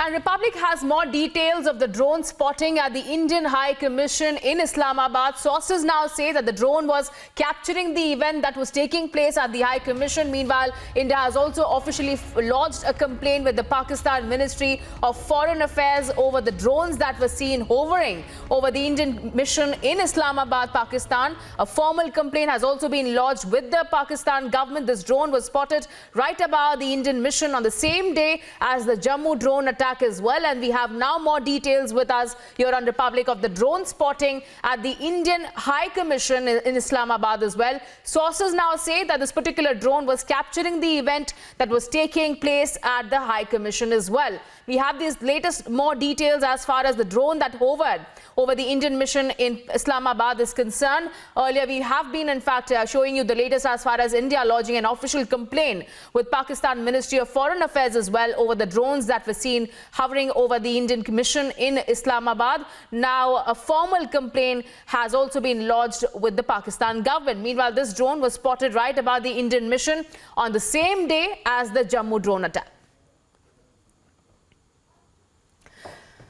And Republic has more details of the drone spotting at the Indian High Commission in Islamabad. Sources now say that the drone was capturing the event that was taking place at the High Commission. Meanwhile, India has also officially lodged a complaint with the Pakistan Ministry of Foreign Affairs over the drones that were seen hovering over the Indian mission in Islamabad, Pakistan. A formal complaint has also been lodged with the Pakistan government. This drone was spotted right above the Indian mission on the same day as the Jammu drone attack as well, and we have now more details with us here on Republic of the drone spotting at the Indian High Commission in Islamabad as well. Sources now say that this particular drone was capturing the event that was taking place at the High Commission as well. We have these latest more details as far as the drone that hovered over the Indian mission in Islamabad is concerned. Earlier we have been in fact showing you the latest as far as India lodging an official complaint with Pakistan Ministry of Foreign Affairs as well over the drones that were seen hovering over the Indian mission in Islamabad. Now a formal complaint has also been lodged with the Pakistan government. Meanwhile, this drone was spotted right above the Indian mission on the same day as the Jammu drone attack.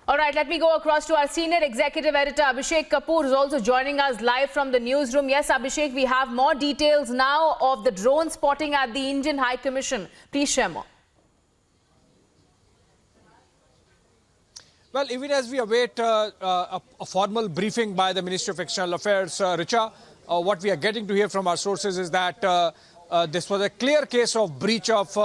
All right, let me go across to our senior executive editor, Abhishek Kapoor, who's also joining us live from the newsroom. Yes, Abhishek, we have more details now of the drone spotting at the Indian High Commission. Please share more. Well, even as we await a formal briefing by the Ministry of External Affairs, Richa, what we are getting to hear from our sources is that this was a clear case of breach of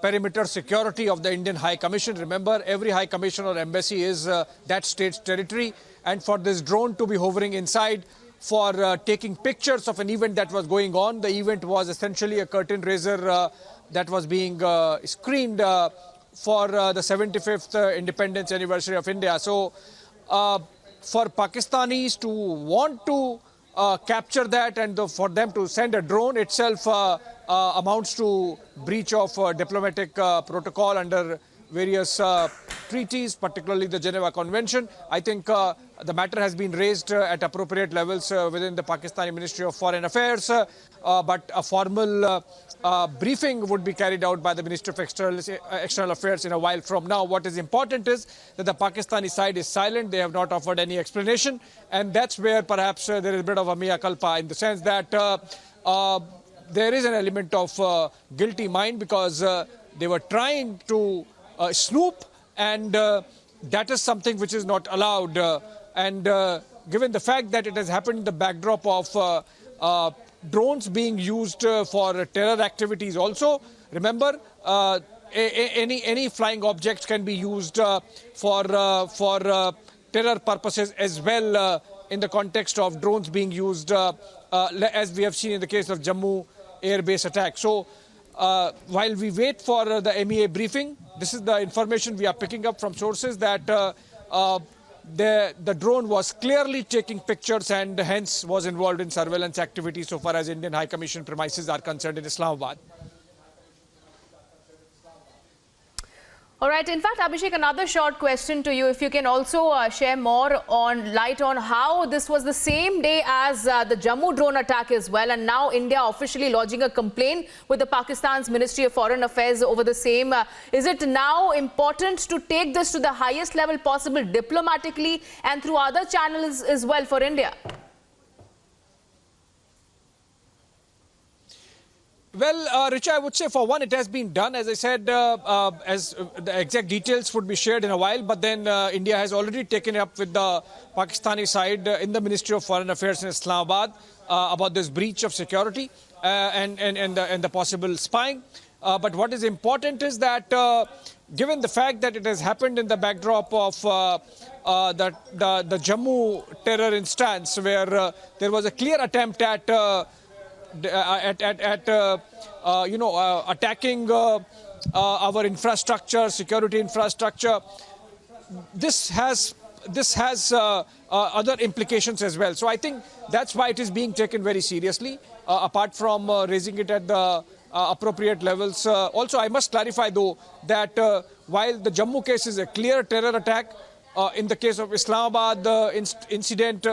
perimeter security of the Indian High Commission. Remember, every High Commission or embassy is that state's territory, and for this drone to be hovering inside for taking pictures of an event that was going on. The event was essentially a curtain raiser that was being screened for the 75th independence anniversary of India. So for Pakistanis to want to capture that and for them to send a drone itself amounts to breach of diplomatic protocol under various treaties, particularly the Geneva Convention. I think the matter has been raised at appropriate levels within the Pakistani Ministry of Foreign Affairs, but a formal briefing would be carried out by the Ministry of External Affairs in a while from now. What is important is that the Pakistani side is silent. They have not offered any explanation, and that's where perhaps there is a bit of a mea culpa, in the sense that there is an element of guilty mind, because they were trying to snoop, and that is something which is not allowed. And given the fact that it has happened in the backdrop of drones being used for terror activities also, remember, any flying objects can be used for terror purposes as well, in the context of drones being used, as we have seen in the case of Jammu Air Base attack. So while we wait for the MEA briefing, this is the information we are picking up from sources that the drone was clearly taking pictures and hence was involved in surveillance activities so far as Indian High Commission premises are concerned in Islamabad. All right. In fact, Abhishek, another short question to you. If you can also share more light on how this was the same day as the Jammu drone attack as well, and now India officially lodging a complaint with the Pakistan's Ministry of Foreign Affairs over the same. Is it now important to take this to the highest level possible diplomatically and through other channels as well for India? Well, Richa, I would say for one, it has been done. As I said, as the exact details would be shared in a while, but then India has already taken it up with the Pakistani side in the Ministry of Foreign Affairs in Islamabad about this breach of security and the possible spying. But what is important is that given the fact that it has happened in the backdrop of the Jammu terror instance, where there was a clear attempt at attacking our infrastructure, security infrastructure, this has other implications as well. So I think that's why it is being taken very seriously, apart from raising it at the appropriate levels. Also, I must clarify, though, that while the Jammu case is a clear terror attack, in the case of Islamabad, the incident,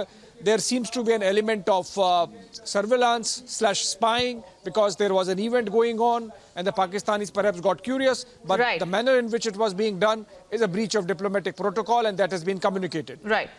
there seems to be an element of surveillance/spying because there was an event going on and the Pakistanis perhaps got curious. But Right. the manner in which it was being done is a breach of diplomatic protocol, and that has been communicated. Right.